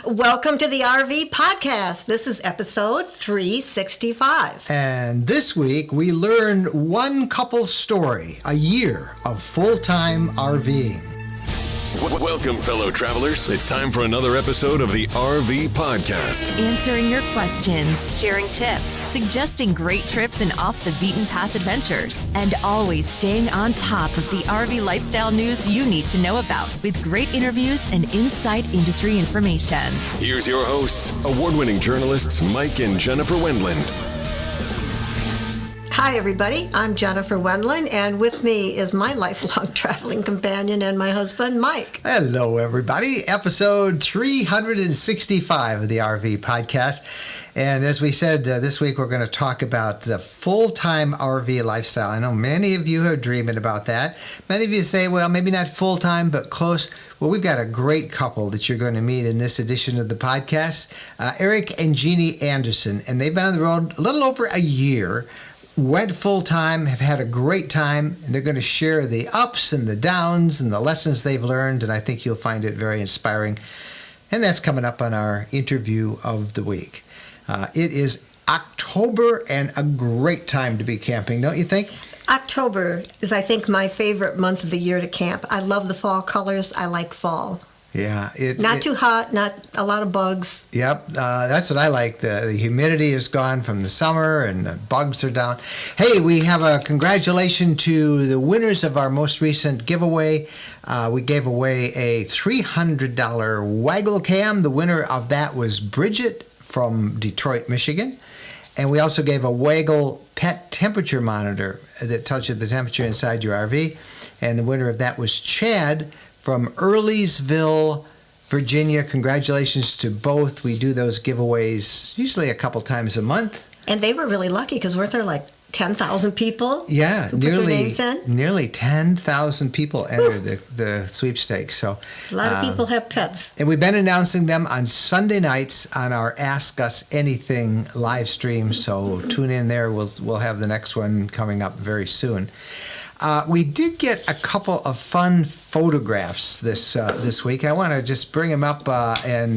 Welcome to the RV Podcast. This is episode 365. And this week we learn one couple's story, a year of full-time RVing. Welcome, fellow travelers. It's time for another episode of the RV Podcast. Answering your questions, sharing tips, suggesting great trips and off-the-beaten-path adventures, and always staying on top of the RV lifestyle news you need to know about with great interviews and inside industry information. Here's your hosts, award-winning journalists Mike and Jennifer Wendland. Hi, everybody. I'm Jennifer Wendland, and with me is my lifelong traveling companion and my husband, Mike. Hello, everybody. Episode 365 of the RV Podcast. And as we said, this week we're going to talk about the full-time RV lifestyle. I know many of you are dreaming about that. Many of you say, well, maybe not full-time, but close. Well, we've got a great couple that you're going to meet in this edition of the podcast, Eric and Jeannie Anderson. And they've been on the road a little over a year. Went full-time, have had a great time, and they're going to share the ups and the downs and the lessons they've learned, and I think you'll find it very inspiring. And that's coming up on our interview of the week. It is October and a great time to be camping, don't you think? October is, I think, my favorite month of the year to camp. I love the fall colors. I like fall. Yeah. Not too hot, not a lot of bugs. Yep, that's what I like. The humidity is gone from the summer and the bugs are down. Hey, we have a congratulations to the winners of our most recent giveaway. We gave away a $300 Waggle Cam. The winner of that was Bridget from Detroit, Michigan. And we also gave a Waggle pet temperature monitor that tells you the temperature inside your RV. And the winner of that was Chad from Earlysville, Virginia. Congratulations to both. We do those giveaways usually a couple times a month. And they were really lucky because weren't there like 10,000 people? Yeah, who put their names in? nearly 10,000 people entered the sweepstakes. So a lot of people have pets. And we've been announcing them on Sunday nights on our Ask Us Anything live stream. So tune in there. We'll have the next one coming up very soon. We did get a couple of fun photographs this week. I want to just bring them up and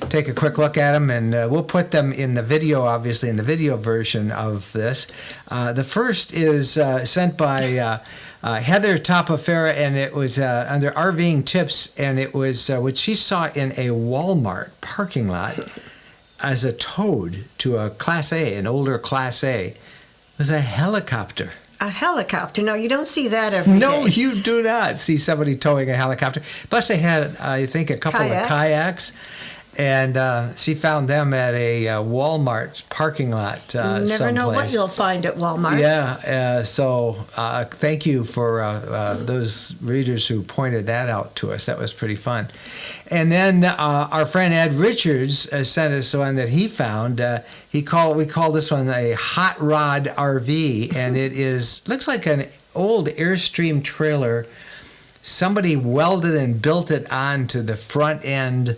take a quick look at them, and we'll put them in the video, obviously, in the video version of this. The first is sent by Heather Tapafera, and it was under RVing Tips, and it was what she saw in a Walmart parking lot as a towed to a Class A, an older Class A. It was a helicopter. A helicopter. No, you don't see that every day. No, you do not see somebody towing a helicopter. Plus, they had, I think, a couple of kayaks. And she found them at a Walmart parking lot You never know what you'll find at Walmart. Yeah, so thank you for those readers who pointed that out to us. That was pretty fun. And then our friend Ed Richards sent us one that he found. We call this one a hot rod RV, and it looks like an old Airstream trailer. Somebody welded and built it onto the front end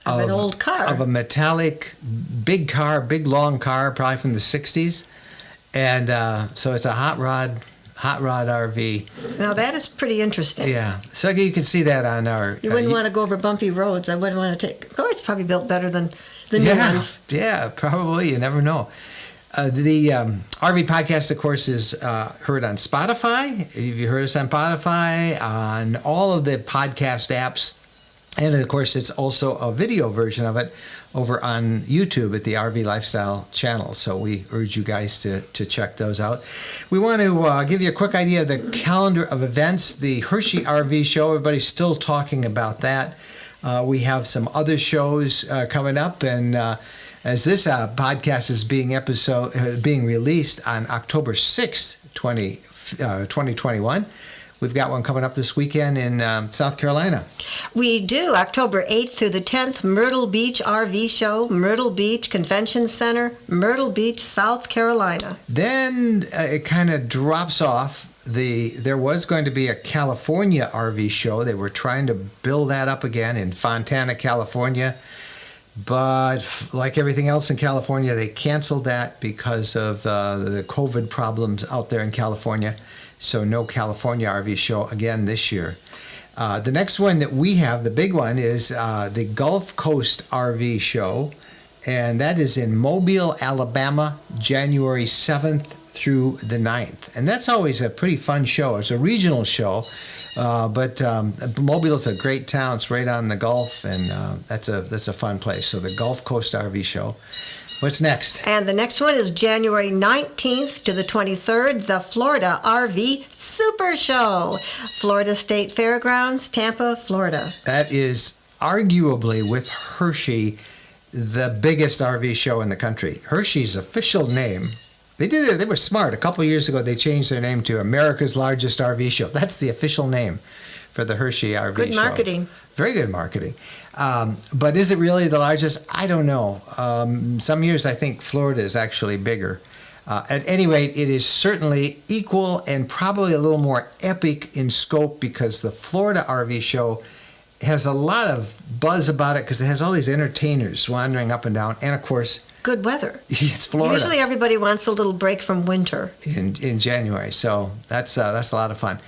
of an old car. Of a metallic big long car, probably from the 60s. And so it's a hot rod RV. Now that is pretty interesting. Yeah. So you can see that on our... You wouldn't want to go over bumpy roads. I wouldn't want to take... Oh, it's probably built better than the new ones. Yeah, probably. You never know. The RV Podcast, of course, is heard on Spotify. Have you heard us on Spotify? On all of the podcast apps. And, of course, it's also a video version of it over on YouTube at the RV Lifestyle channel. So we urge you guys to check those out. We want to give you a quick idea of the calendar of events. The Hershey RV Show, everybody's still talking about that. We have some other shows coming up. And as this podcast is being released on October 6th, 2021, we've got one coming up this weekend in South Carolina. We do. October 8th through the 10th, Myrtle Beach RV Show, Myrtle Beach Convention Center, Myrtle Beach, South Carolina. Then it kind of drops off. There was going to be a California RV show. They were trying to build that up again in Fontana, California. But like everything else in California, they canceled that because of the COVID problems out there in California. So no California RV show again this year. The next one that we have, the big one, is the Gulf Coast RV Show, and that is in Mobile, Alabama, January 7th through the 9th. And that's always a pretty fun show. It's a regional show, but Mobile is a great town. It's right on the Gulf, and that's a fun place. So the Gulf Coast RV Show. What's next? And the next one is January 19th to the 23rd, the Florida RV Supershow, Florida State Fairgrounds, Tampa, Florida. That is arguably, with Hershey, the biggest RV show in the country. Hershey's official name, they were smart. A couple of years ago, they changed their name to America's Largest RV Show. That's the official name for the Hershey RV Show. Good marketing. Very good marketing. But is it really the largest? I don't know. Some years I think Florida is actually bigger. At any rate, it is certainly equal and probably a little more epic in scope because the Florida RV Show has a lot of buzz about it because it has all these entertainers wandering up and down. And, of course, good weather. It's Florida. Usually everybody wants a little break from winter. In January. So that's a lot of fun.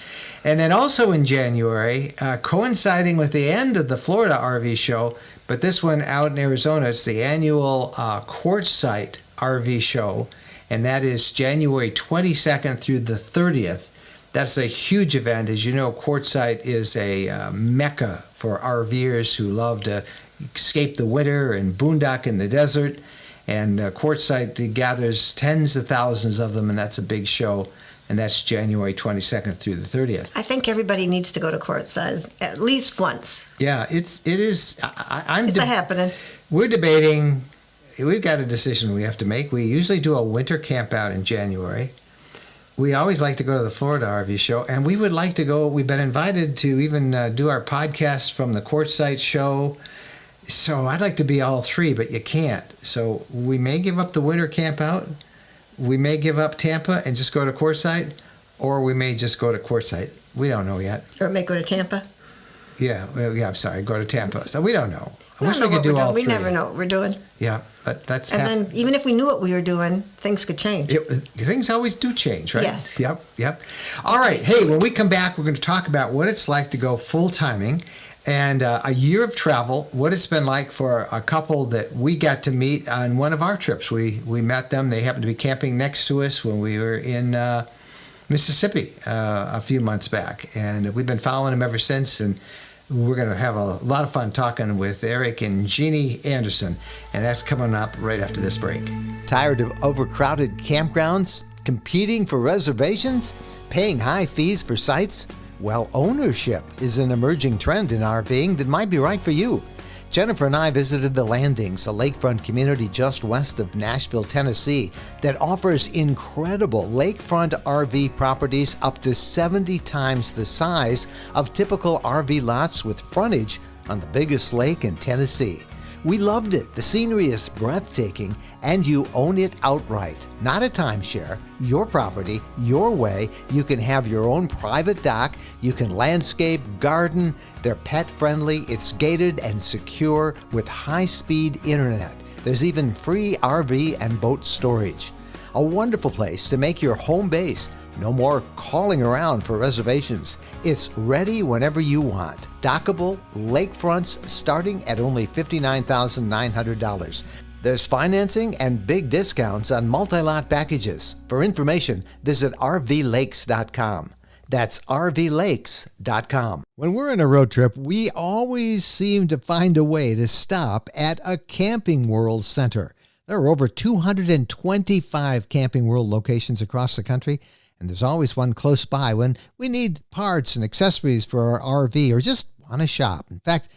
And then also in January, coinciding with the end of the Florida RV Show, but this one out in Arizona, it's the annual Quartzsite RV Show, and that is January 22nd through the 30th. That's a huge event. As you know, Quartzsite is a mecca for RVers who love to escape the winter and boondock in the desert. And Quartzsite gathers tens of thousands of them, and that's a big show. And that's January 22nd through the 30th. I think everybody needs to go to Quartzsite at least once. Yeah, it is. It's a happening. We're debating. We've got a decision we have to make. We usually do a winter camp out in January. We always like to go to the Florida RV Show, and we would like to go. We've been invited to even do our podcast from the Quartzsite show. So I'd like to be all three, but you can't. So we may give up the winter camp out. We may give up Tampa and just go to Quartzsite, or we may just go to Quartzsite. We don't know yet. Or may go to Tampa. Yeah, I'm sorry, go to Tampa. So we don't know. I We wish don't know we could what do we're all doing. three. We never know what we're doing. Yeah, but that's And then even if we knew what we were doing, things could change. Things always do change, right? Yes. Yep. All right. Hey, when we come back, we're going to talk about what it's like to go full-timing and a year of travel, what it's been like for a couple that we got to meet on one of our trips. We met them. They happened to be camping next to us when we were in Mississippi a few months back. And we've been following them ever since. And we're going to have a lot of fun talking with Eric and Jeannie Anderson. And that's coming up right after this break. Tired of overcrowded campgrounds, competing for reservations, paying high fees for sites? Well, ownership is an emerging trend in RVing that might be right for you. Jennifer and I visited the Landings, a lakefront community just west of Nashville, Tennessee, that offers incredible lakefront RV properties up to 70 times the size of typical RV lots with frontage on the biggest lake in Tennessee. We loved it. The scenery is breathtaking, and you own it outright. Not a timeshare. Your property, your way. You can have your own private dock. You can landscape, garden. They're pet-friendly. It's gated and secure with high-speed internet. There's even free RV and boat storage. A wonderful place to make your home base. No more calling around for reservations. It's ready whenever you want. Dockable lakefronts starting at only $59,900. There's financing and big discounts on multi-lot packages. For information, visit rvlakes.com. That's rvlakes.com. When we're on a road trip, we always seem to find a way to stop at a Camping World center. There are over 225 Camping World locations across the country, and there's always one close by when we need parts and accessories for our RV or just want to shop. In fact,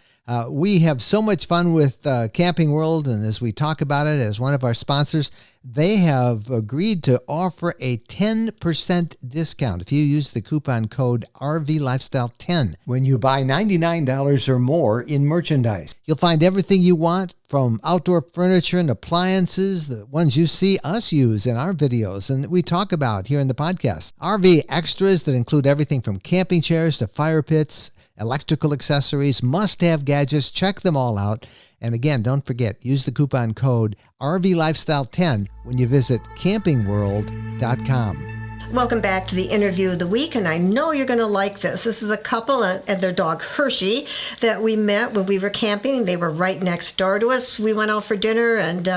we have so much fun with Camping World, and as we talk about it as one of our sponsors, they have agreed to offer a 10% discount if you use the coupon code RVLifestyle10 when you buy $99 or more in merchandise. You'll find everything you want, from outdoor furniture and appliances, the ones you see us use in our videos and that we talk about here in the podcast. RV extras that include everything from camping chairs to fire pits, electrical accessories, must-have gadgets. Check them all out. And again, don't forget, use the coupon code RVLifestyle10 when you visit campingworld.com. Welcome back to the interview of the week, and I know you're going to like this. This is a couple and their dog Hershey that we met when we were camping. They were right next door to us. We went out for dinner, and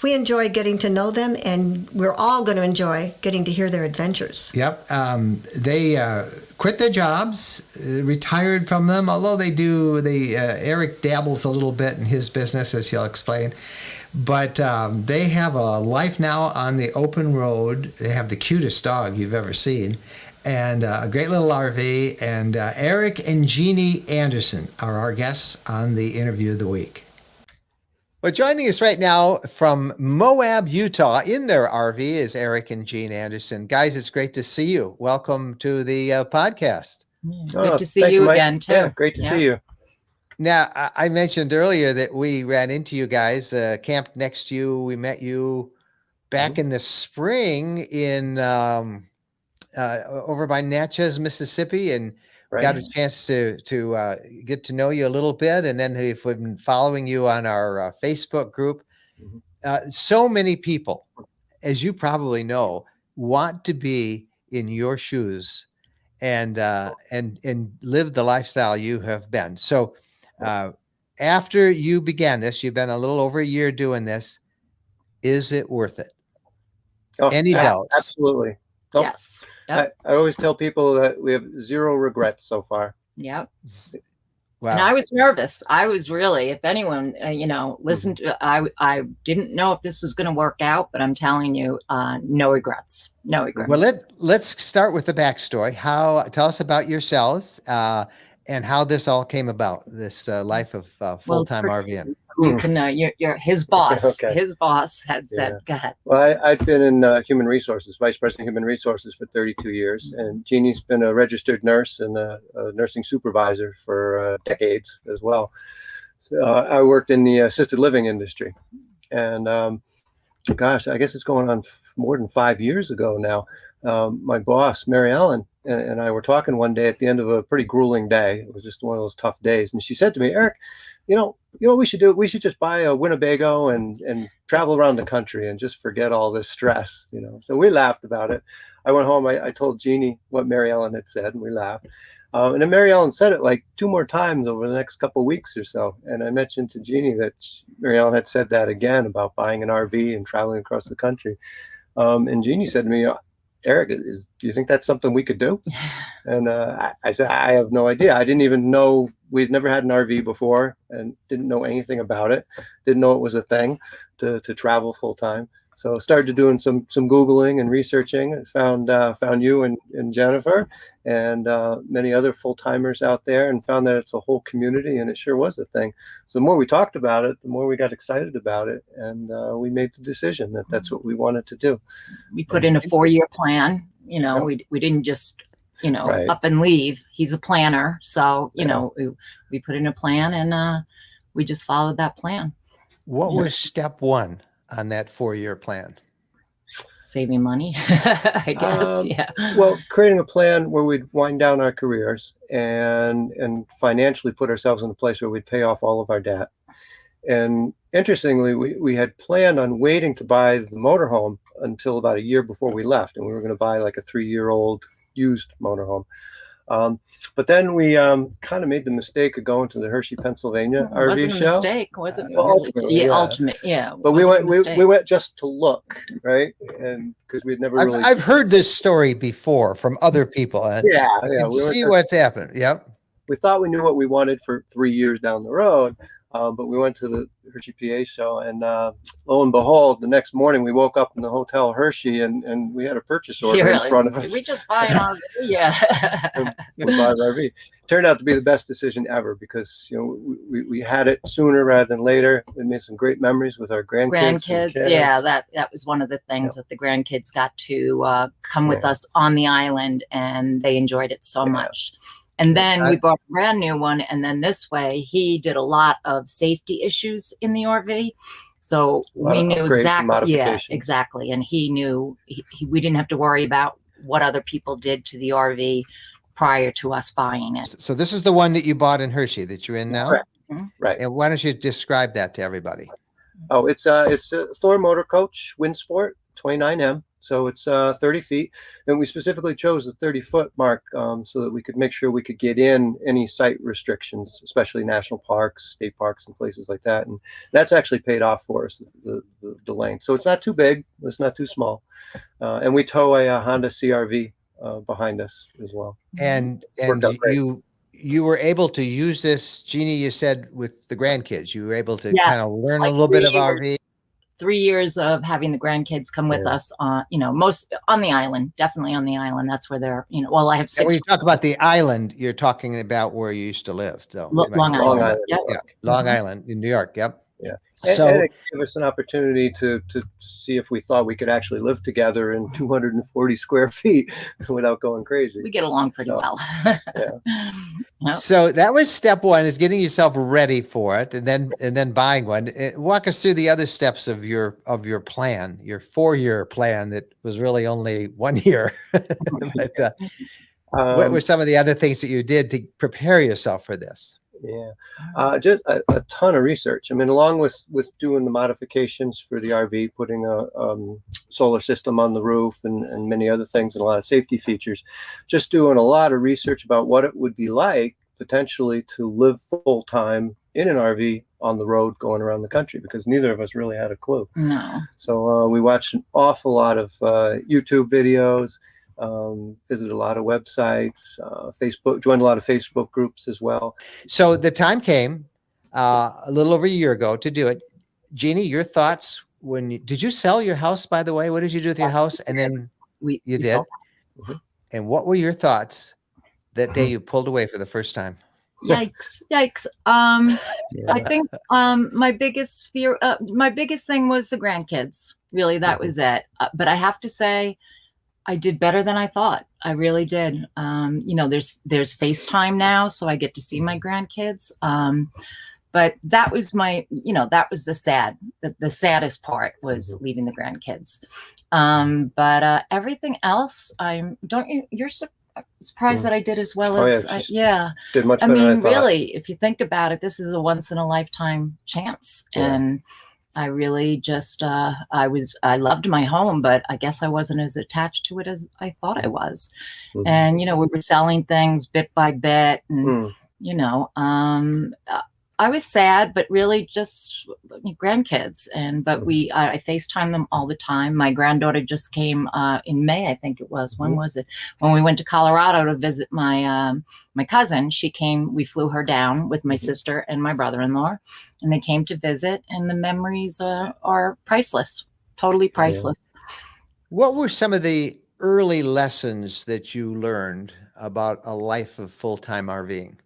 we enjoyed getting to know them, and we're all going to enjoy getting to hear their adventures. Yep. They quit their jobs, retired from them, although Eric dabbles a little bit in his business, as he'll explain. But they have a life now on the open road. They have the cutest dog you've ever seen, and a great little RV. And Eric and Jeannie Anderson are our guests on the interview of the week. Well, joining us right now from Moab, Utah, in their RV is Eric and Jean Anderson. Guys, it's great to see you. Welcome to the podcast. Good to see you, Mike, again, too. Yeah, great to see you. Now, I mentioned earlier that we ran into you guys, camped next to you. We met you back in the spring in over by Natchez, Mississippi, and got a chance to get to know you a little bit. And then we've been following you on our Facebook group. So many people, as you probably know, want to be in your shoes and live the lifestyle you have been. So after you began this, you've been a little over a year doing this. Is it worth it? Any doubts? Absolutely. Nope. Yes. Yep. I always tell people that we have zero regrets so far. Yep. Wow. And I was nervous. I was really, if anyone, listened to, I didn't know if this was going to work out, but I'm telling you, no regrets. No regrets. Well, let's start with the backstory. Tell us about yourselves and how this all came about, this life of full-time RVing. You can, you're his boss. Okay. His boss had said, go ahead. Well, I've been in human resources, vice president of human resources for 32 years. And Jeannie's been a registered nurse and a nursing supervisor for decades as well. So I worked in the assisted living industry. And gosh, I guess it's going on more than 5 years ago now. My boss, Mary Ellen, and I were talking one day at the end of a pretty grueling day. It was just one of those tough days. And she said to me, Eric, you know what we should do? We should just buy a Winnebago and travel around the country and just forget all this stress, So we laughed about it. I went home. I told Jeannie what Mary Ellen had said, and we laughed. And then Mary Ellen said it like 2 more times over the next couple of weeks or so. And I mentioned to Jeannie that Mary Ellen had said that again about buying an RV and traveling across the country. And Jeannie said to me, Eric, do you think that's something we could do? And I said, I have no idea. I didn't even know, we'd never had an RV before and didn't know anything about it. Didn't know it was a thing to travel full time. So started doing some Googling and researching, and found you and Jennifer and many other full-timers out there, and found that it's a whole community, and it sure was a thing. So the more we talked about it, the more we got excited about it, and we made the decision that that's what we wanted to do. We put in a 4-year plan. We didn't just up and leave. He's a planner, so we put in a plan, and we just followed that plan. What was step one on that 4-year plan? Saving money, I guess. Well, creating a plan where we'd wind down our careers and financially put ourselves in a place where we'd pay off all of our debt. And interestingly, we had planned on waiting to buy the motorhome until about a year before we left, and we were going to buy like a 3-year-old used motorhome. But then we kind of made the mistake of going to the Hershey, Pennsylvania RV show. It wasn't a mistake, was it? Ultimately, yeah. But we went just to look, right? And because we'd never really. I've heard this story before from other people. And we see what's happened. Yep. We thought we knew what we wanted for 3 years down the road. But we went to the Hershey PA show, and lo and behold, the next morning we woke up in the Hotel Hershey, and we had a purchase order in front of us. We just buy an RV, yeah. We buy an RV. Turned out to be the best decision ever because we had it sooner rather than later. We made some great memories with our grandkids. Yeah, that was one of the things that the grandkids got to come with us on the island, and they enjoyed it so much. And then we bought a brand new one. And then this way, he did a lot of safety issues in the RV. So we knew exactly. Yeah, exactly. And he knew we didn't have to worry about what other people did to the RV prior to us buying it. So this is the one that you bought in Hershey that you're in now? Correct. Mm-hmm. Right. And why don't you describe that to everybody? Oh, it's a Thor Motor Coach Windsport 29M. So it's 30 feet. And we specifically chose the 30-foot mark so that we could make sure we could get in any site restrictions, especially national parks, state parks, and places like that. And that's actually paid off for us, the length. So it's not too big. It's not too small. And we tow a Honda CRV behind us as well. And you were able to use this, Jeannie, you said, with the grandkids. You were able to kind of learn a little bit of RV. 3 years of having the grandkids come with us on, most on the island, definitely on the island. That's where they're, well, I have 6. When you talk about the island, you're talking about where you used to live. So Long Island. Yep. Yeah, Long Island in New York. Yep. Yeah. So and it gave us an opportunity to see if we thought we could actually live together in 240 square feet without going crazy. We get along pretty well. Yep. So that was step one, is getting yourself ready for it, and then buying one. Walk us through the other steps of your plan, your 4-year plan that was really only 1 year. But, what were some of the other things that you did to prepare yourself for this? Yeah, just a ton of research. I mean, along with doing the modifications for the RV, putting a solar system on the roof and many other things, and a lot of safety features, just doing a lot of research about what it would be like potentially to live full time in an RV on the road going around the country, because neither of us really had a clue. No. So we watched an awful lot of YouTube videos. Visited a lot of websites, Facebook, joined a lot of Facebook groups as well. So the time came a little over a year ago to do it. Jeannie, your thoughts did you sell your house, by the way? What did you do with your house? And then you did. And what were your thoughts that day you pulled away for the first time? Yikes. I think my biggest fear, my biggest thing was the grandkids. Really, that was it. But I have to say, I did better than I thought. I really did. There's FaceTime now, so I get to see my grandkids. But that was that was the saddest part was leaving the grandkids. But everything else, you're surprised that I did as well as, did much better than I thought. Really, if you think about it, this is a once in a lifetime chance. And I really just, I loved my home, but I guess I wasn't as attached to it as I thought I was. And, we were selling things bit by bit and, I was sad, but really just grandkids. But I FaceTime them all the time. My granddaughter just came in May, I think it was. When was it? When we went to Colorado to visit my cousin. She came. We flew her down with my sister and my brother-in-law, and they came to visit. And the memories are priceless, totally priceless. What were some of the early lessons that you learned about a life of full-time RVing?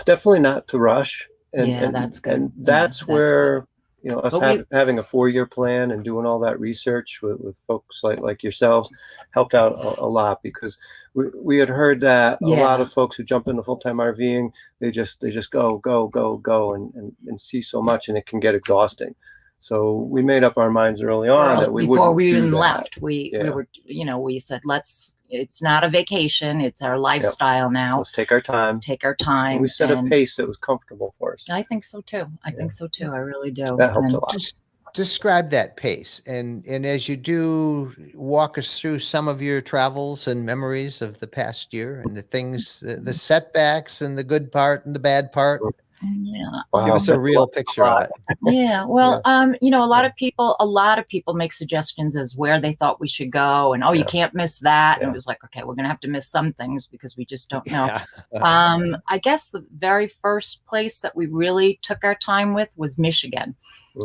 Definitely not to rush. And that's good. And that's where, us having a 4-year plan and doing all that research with folks like yourselves helped out a lot, because we had heard that a lot of folks who jump into full-time RVing, they just go and see so much, and it can get exhausting. So we made up our minds early on that we wouldn't before we do even that. left. We were, we said, it's not a vacation. It's our lifestyle now. So let's take our time. And we set a pace that was comfortable for us. I think so too. I really do. So that helped a lot. Just describe that pace. And as you do, walk us through some of your travels and memories of the past year and the things, the setbacks and the good part and the bad part. Yeah. Wow. Give us a real picture of it. Yeah. Well, a lot of people make suggestions as where they thought we should go, and you can't miss that. And it was like, okay, we're gonna have to miss some things because we just don't know. I guess the very first place that we really took our time with was Michigan.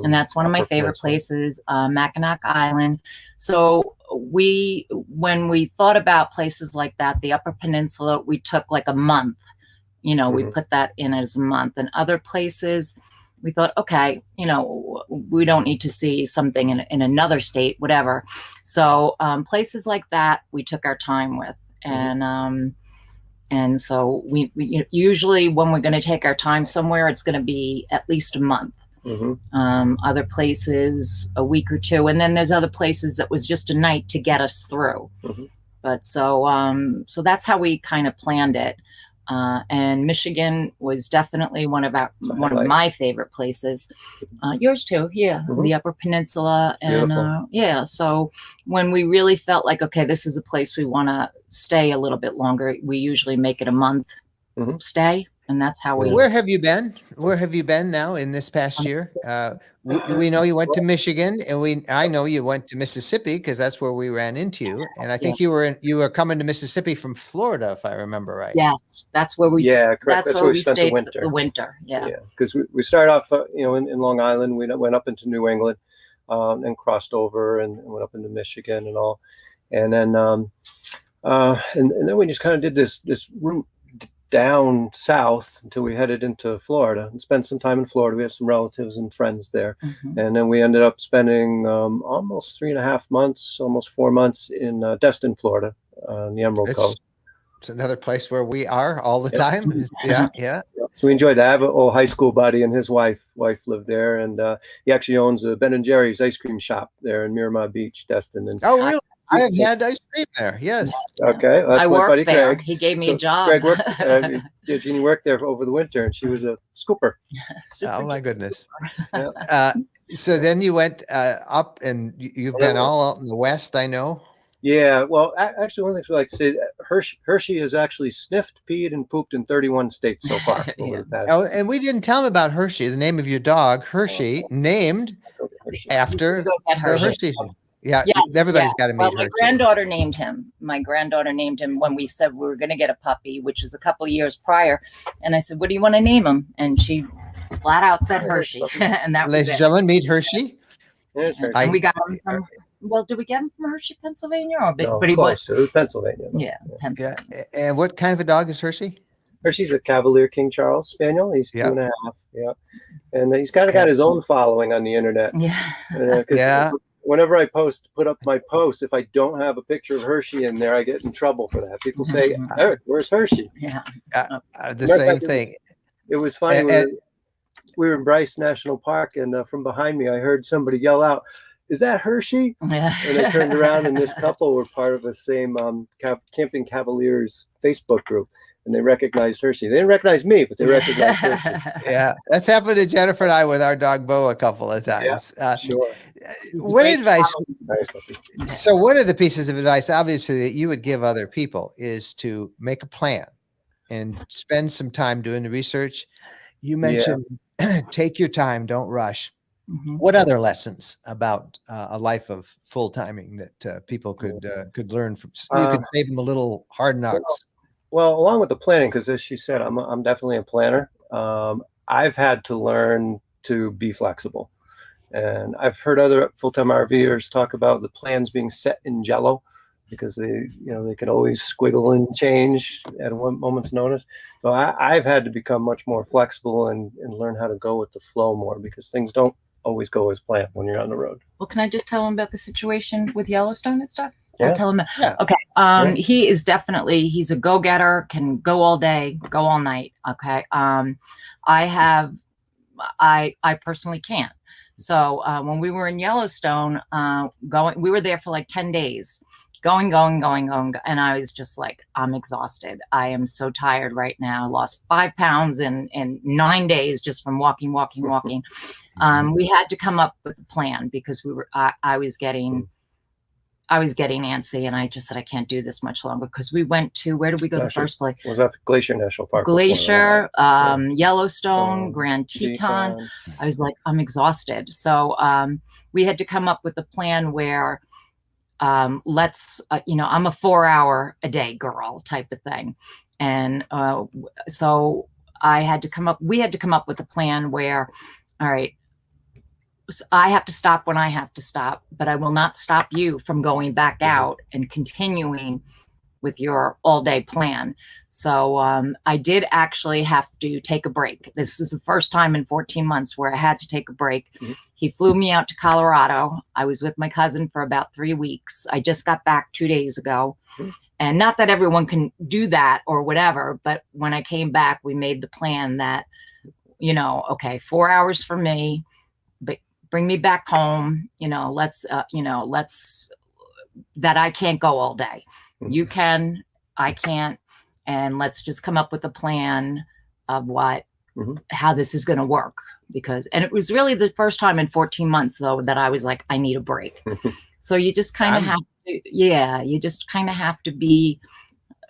And that's one of my favorite places, Mackinac Island. So when we thought about places like that, the Upper Peninsula, we took like a month. We put that in as a month. And other places, we thought, okay, we don't need to see something in another state, whatever. So places like that, we took our time with. And so we usually when we're going to take our time somewhere, it's going to be at least a month. Other places, a week or two. And then there's other places that was just a night to get us through. But so that's how we kind of planned it. And Michigan was definitely one of my favorite places. Yours too, yeah. Mm-hmm. The Upper Peninsula, and So when we really felt like, okay, this is a place we want to stay a little bit longer, we usually make it a month stay, and that's how we. Where have you been? Where have you been now in this past year? We know you went to Michigan, and I know you went to Mississippi because that's where we ran into you. And I think you were coming to Mississippi from Florida, if I remember right. Yes, that's where we. Yeah, correct. That's where we stayed for the winter. Yeah, because we started off, in Long Island. We went up into New England, and crossed over and went up into Michigan and all, and then and then we just kind of did this route down south until we headed into Florida and spent some time in Florida. We have some relatives and friends there. And then we ended up spending almost 3.5 months, almost 4 months in Destin, Florida, on the Emerald Coast. It's another place where we are all the time. Yeah. So we enjoyed that. I have an old high school buddy, and his wife lived there, and he actually owns a Ben & Jerry's ice cream shop there in Miramar Beach, Destin. And oh, really? I have had ice cream there. Yes. Okay. Well, that's my buddy there. Greg. He gave me a job. Greg worked. Jeannie worked there over the winter, and she was a scooper. Oh my goodness. So then you went up, and you've been all out in the West, I know. Yeah. Well, actually, one of the things we like to say, Hershey has actually sniffed, peed, and pooped in 31 states so far. Oh, and we didn't tell him about Hershey, the name of your dog, Hershey, named after the Hershey. Yeah, yes, everybody's got to meet my granddaughter named him. My granddaughter named him when we said we were going to get a puppy, which was a couple of years prior. And I said, "What do you want to name him?" And she flat out said Hershey. And that was Ladies and gentlemen, meet Hershey. And we got him from. Well, did we get him from Hershey, Pennsylvania, or no, but he was Pennsylvania. Yeah, Pennsylvania. Yeah. And what kind of a dog is Hershey? Hershey's a Cavalier King Charles Spaniel. He's 2.5. Yeah, and he's kind of got his own following on the internet. Yeah. Whenever I put up my post, if I don't have a picture of Hershey in there, I get in trouble for that. People say, "Eric, where's Hershey?" Yeah, the same thing. It was funny. We were in Bryce National Park, and from behind me, I heard somebody yell out, "Is that Hershey?" Yeah. And I turned around, and this couple were part of the same Camping Cavaliers Facebook group. And they recognized Hershey. They didn't recognize me, but they recognized Hershey. Yeah, that's happened to Jennifer and I with our dog Bo a couple of times. Yeah, sure. What advice? So one of the pieces of advice, obviously, that you would give other people is to make a plan and spend some time doing the research. You mentioned take your time, don't rush. What other lessons about a life of full timing that people could learn from? You could save them a little hard knocks. Well, along with the planning, because as she said, I'm definitely a planner. I've had to learn to be flexible, and I've heard other full-time RVers talk about the plans being set in jello because they can always squiggle and change at one moment's notice. So I've had to become much more flexible and learn how to go with the flow more because things don't always go as planned when you're on the road. Well, can I just tell him about the situation with Yellowstone and stuff? Yeah. I'll tell him. Yeah. Okay. He is he's a go-getter, can go all day, go all night. Okay. I personally can't. So when we were in Yellowstone, we were there for like 10 days, going. And I was just like, I'm exhausted. I am so tired right now. I lost 5 pounds in 9 days just from walking. We had to come up with a plan because I was getting antsy, and I just said, I can't do this much longer because we went to, where did we go the first place? Was that Glacier National Park? Glacier, Yellowstone, Grand Teton. I was like, I'm exhausted. So we had to come up with a plan where I'm a 4-hour-a-day girl type of thing. And so we had to come up with a plan where, all right, I have to stop when I have to stop, but I will not stop you from going back out and continuing with your all-day plan. So I did actually have to take a break. This is the first time in 14 months where I had to take a break. He flew me out to Colorado. I was with my cousin for about 3 weeks. I just got back 2 days ago. And not that everyone can do that or whatever, but when I came back, we made the plan that, 4 hours for me, but bring me back home. Let's that I can't go all day. You can, I can't. and let's just come up with a plan of how this is going to work. And it was really the first time in 14 months though that I was like, I need a break. So you just kind of have to be,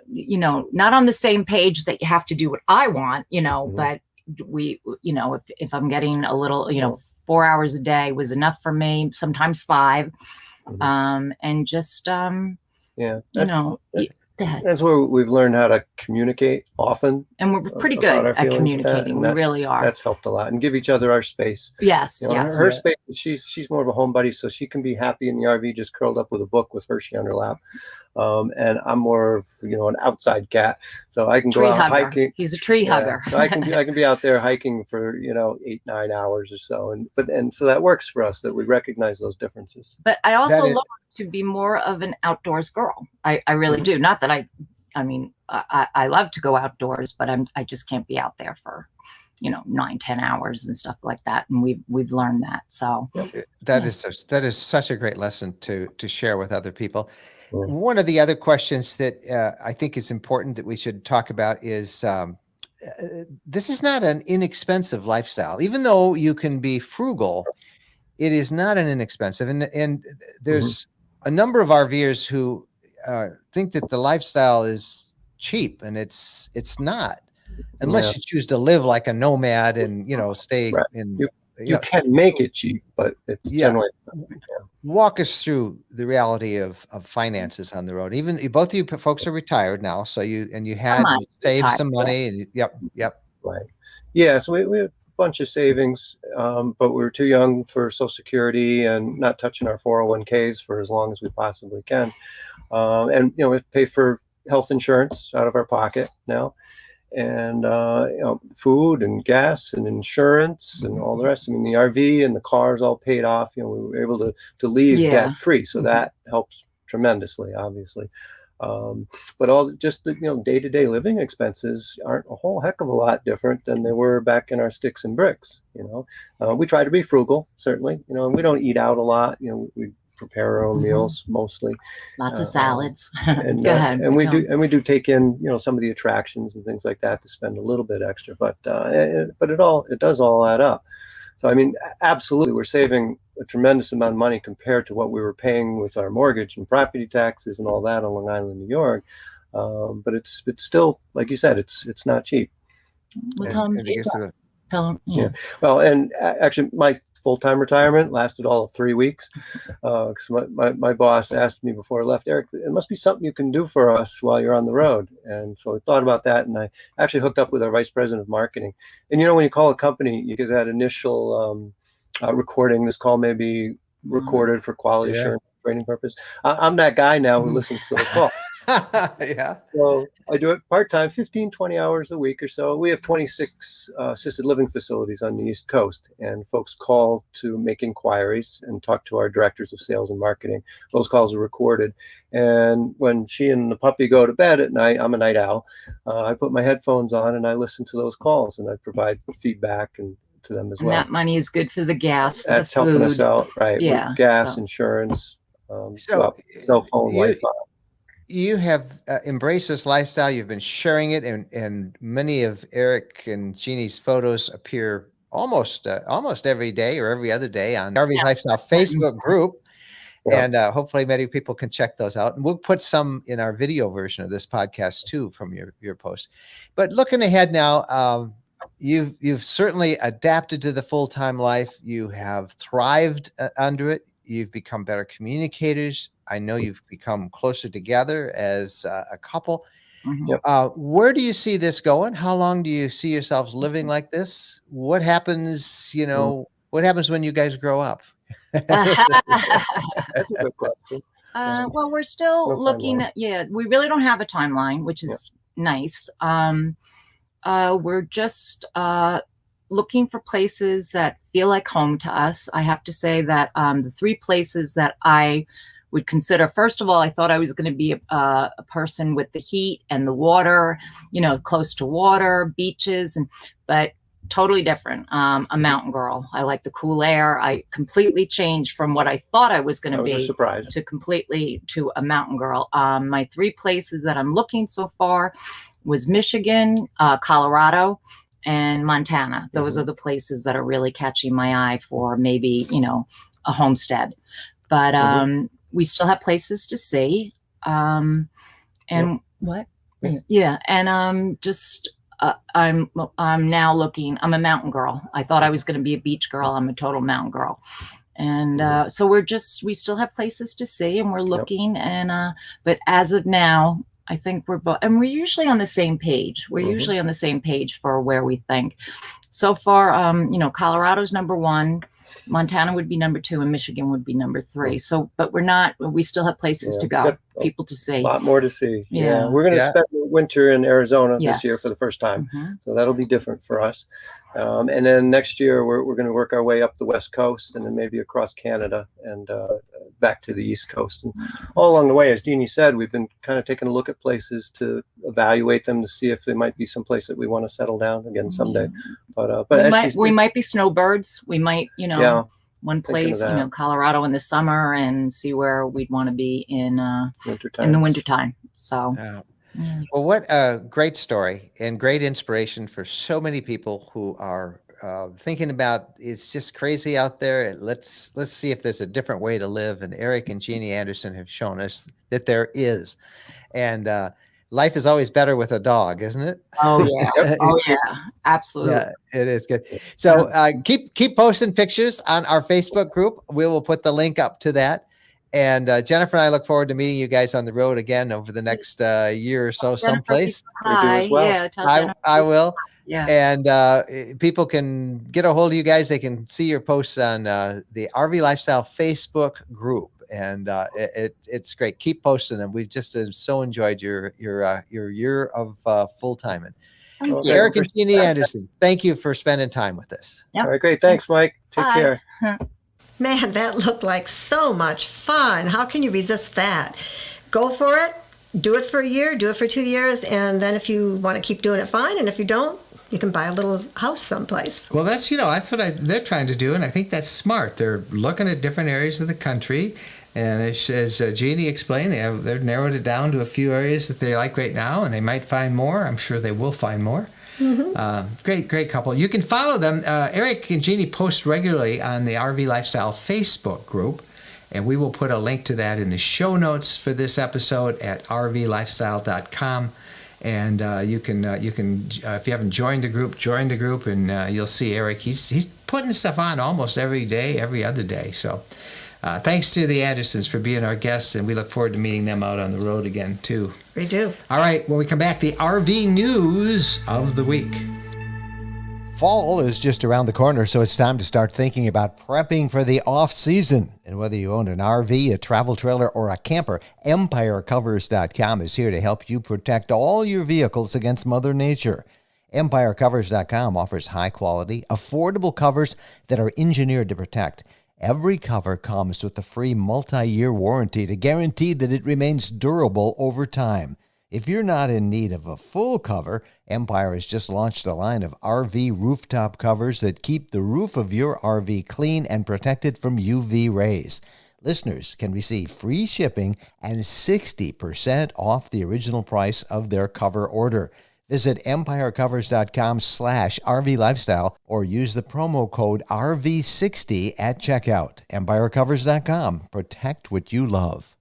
not on the same page that you have to do what I want, but if I'm getting a little, 4 hours a day was enough for me, sometimes 5. And just, that's where we've learned how to communicate often. And we're pretty good at communicating. We really are. That's helped a lot, and give each other our space. Yes. Her space, she's more of a homebody, so she can be happy in the RV just curled up with a book with Hershey on her lap. And I'm more of, an outside cat, so I can go out hiking. He's a tree hugger. So I can be out there hiking for, 8-9 hours or so. And so that works for us, that we recognize those differences. But I also love to be more of an outdoors girl. I really do. Not that I love to go outdoors, but I just can't be out there for 9-10 hours and stuff like that. And we've learned that. So that is such a great lesson to share with other people. One of the other questions that I think is important that we should talk about is this is not an inexpensive lifestyle. Even though you can be frugal, it is not an inexpensive. And there's a number of RVers who think that the lifestyle is cheap, and it's not, unless you choose to live like a nomad and stay in. You can make it cheap, but it's generally. Walk us through the reality of finances on the road. Even both of you folks are retired now, so you had saved some money, and right. Yeah, so we had a bunch of savings, but we were too young for Social Security and not touching our 401ks for as long as we possibly can. And we pay for health insurance out of our pocket now. And food and gas and insurance and all the rest. I mean, the RV and the cars all paid off. We were able to leave debt free, so that helps tremendously, obviously. But all just the day-to-day living expenses aren't a whole heck of a lot different than they were back in our sticks and bricks. We try to be frugal, certainly. And we don't eat out a lot. We prepare our own meals mostly. Lots of salads. And, Go ahead. And we do take in some of the attractions and things like that to spend a little bit extra, but it does all add up. So I mean, absolutely, we're saving a tremendous amount of money compared to what we were paying with our mortgage and property taxes and all that on Long Island, New York. But it's still, like you said, it's not cheap. Well, and actually, my full-time retirement lasted all of 3 weeks. So my boss asked me before I left, Eric, it must be something you can do for us while you're on the road. And so I thought about that, and I actually hooked up with our vice president of marketing. And when you call a company, you get that initial recording. This call may be recorded for quality assurance training purpose. I'm that guy now who listens to the call. So I do it part-time, 15-20 hours a week or so. We have 26 assisted living facilities on the East Coast, and folks call to make inquiries and talk to our directors of sales and marketing. Those calls are recorded, and when she and the puppy go to bed at night, I'm a night owl, I put my headphones on and I listen to those calls, and I provide feedback and to them as well. And that money is good for the gas, for that's the food. Helping us out, right? Yeah, with gas, insurance, cell phone, Wi-Fi. You have embraced this lifestyle. You've been sharing it, and many of Eric and Jeannie's photos appear almost every day or every other day on RV Lifestyle Facebook group. And hopefully many people can check those out. And we'll put some in our video version of this podcast too from your post. But looking ahead now, you've certainly adapted to the full-time life. You have thrived under it. You've become better communicators. I know you've become closer together as a couple. Where do you see this going? How long do you see yourselves living like this? What happens, what happens when you guys grow up? That's a good question. Well, we're still looking at, we really don't have a timeline, which is nice. We're just looking for places that feel like home to us. I have to say that the 3 places that I would consider, first of all, I thought I was going to be a person with the heat and the water, close to water, beaches, but totally different. A mountain girl. I like the cool air. I completely changed from what I thought I was going to be a surprise. to a mountain girl. My 3 places that I'm looking so far was Michigan, Colorado, and Montana. Those are the places that are really catching my eye for maybe, a homestead. But we still have places to see. And what? Yeah. And just I'm now looking. I'm a mountain girl. I thought I was going to be a beach girl. I'm a total mountain girl. And so we still have places to see, and we're looking. And but as of now, I think we're usually on the same page. We're usually on the same page for where we think. So far, Colorado's number 1, Montana would be number 2, and Michigan would be number 3. So, but we still have places to go, people to see. A lot more to see. Yeah. We're going to spend winter in Arizona this year Yes. for the first time. So that'll be different for us. And then next year, we're going to work our way up the West Coast and then maybe across Canada and back to the East Coast. And all along the way, as Jeannie said, we've been kind of taking a look at places to evaluate them to see if there might be some place that we want to settle down again someday. But we might be snowbirds. We might, one Thinking place, of that. Colorado in the summer, and see where we'd want to be in the wintertime. So. Well, what a great story and great inspiration for so many people who are thinking about it's just crazy out there. Let's see if there's a different way to live. And Eric and Jeannie Anderson have shown us that there is. And life is always better with a dog, isn't it? Oh yeah. Absolutely. Yeah, it is good. So keep posting pictures on our Facebook group. We will put the link up to that. And Jennifer and I look forward to meeting you guys on the road again over the next year or so, someplace. We do as well. Yeah, tell Jennifer I will. Yeah. And people can get a hold of you guys. They can see your posts on the RV Lifestyle Facebook group, and it's great. Keep posting them. We've just so enjoyed your year of full-time. Thank you. Eric and Jeannie Anderson, thank you for spending time with us. Yep. All right, great. Thanks, Mike. Take Bye. care. Man, that looked like so much fun. How can you resist that? Go for it. Do it for a year, do it for 2 years, and then if you want to keep doing it, fine. And if you don't, you can buy a little house someplace. Well, that's what they're trying to do, and I think that's smart. They're looking at different areas of the country, and as Jeannie explained, they've narrowed it down to a few areas that they like right now, and they might find more. I'm sure they will find more. Great couple. You can follow them. Eric and Jeannie post regularly on the RV Lifestyle Facebook group, and we will put a link to that in the show notes for this episode at rvlifestyle.com. And you can if you haven't joined the group, join the group, and you'll see Eric. He's putting stuff on almost every day, every other day. So thanks to the Andersons for being our guests, and we look forward to meeting them out on the road again too. We do. All right, when we come back, the RV news of the week. Fall is just around the corner, so it's time to start thinking about prepping for the off-season. And whether you own an RV, a travel trailer, or a camper, EmpireCovers.com is here to help you protect all your vehicles against Mother Nature. EmpireCovers.com offers high-quality, affordable covers that are engineered to protect. Every cover comes with a free multi-year warranty to guarantee that it remains durable over time. If you're not in need of a full cover, Empire has just launched a line of RV rooftop covers that keep the roof of your RV clean and protected from UV rays. Listeners can receive free shipping and 60% off the original price of their cover order. Visit EmpireCovers.com/RV Lifestyle or use the promo code RV60 at checkout. EmpireCovers.com. Protect what you love.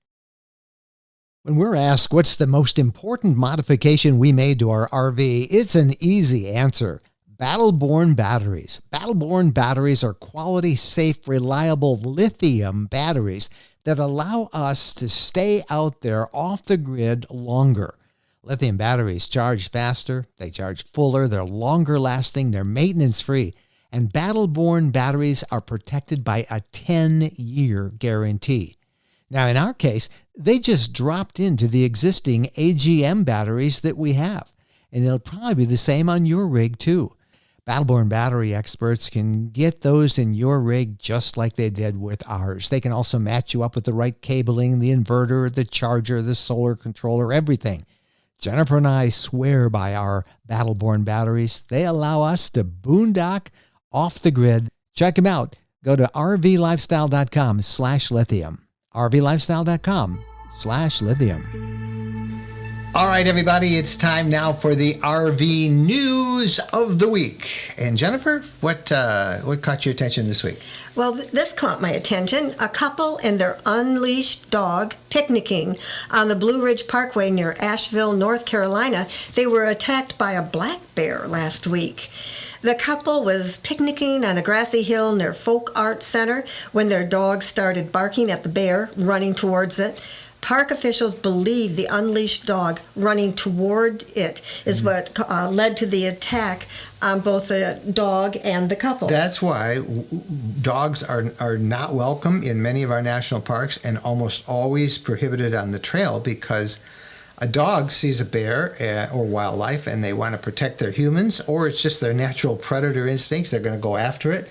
When we're asked what's the most important modification we made to our RV, it's an easy answer. Battle-Born batteries. Battle-Born batteries are quality, safe, reliable lithium batteries that allow us to stay out there off the grid longer. Lithium batteries charge faster, they charge fuller, they're longer lasting, they're maintenance free, and Battle-Born batteries are protected by a 10-year guarantee. Now, in our case, they just dropped into the existing AGM batteries that we have, and they'll probably be the same on your rig too. Battle-Born battery experts can get those in your rig just like they did with ours. They can also match you up with the right cabling, the inverter, the charger, the solar controller, everything. Jennifer and I swear by our Battle-Born batteries. They allow us to boondock off the grid. Check them out. Go to rvlifestyle.com/lithium. rvlifestyle.com/lithium. All right, everybody, it's time now for the RV news of the week. And Jennifer, what caught your attention this week? Well, this caught my attention. A couple and their unleashed dog picnicking on the Blue Ridge Parkway near Asheville, North Carolina. They were attacked by a black bear last week. The couple was picnicking on a grassy hill near Folk Art Center when their dog started barking at the bear, running towards it. Park officials believe the unleashed dog running toward it is what led to the attack on both the dog and the couple. That's why dogs are not welcome in many of our national parks and almost always prohibited on the trail, because a dog sees a bear or wildlife and they want to protect their humans, or it's just their natural predator instincts. They're going to go after it.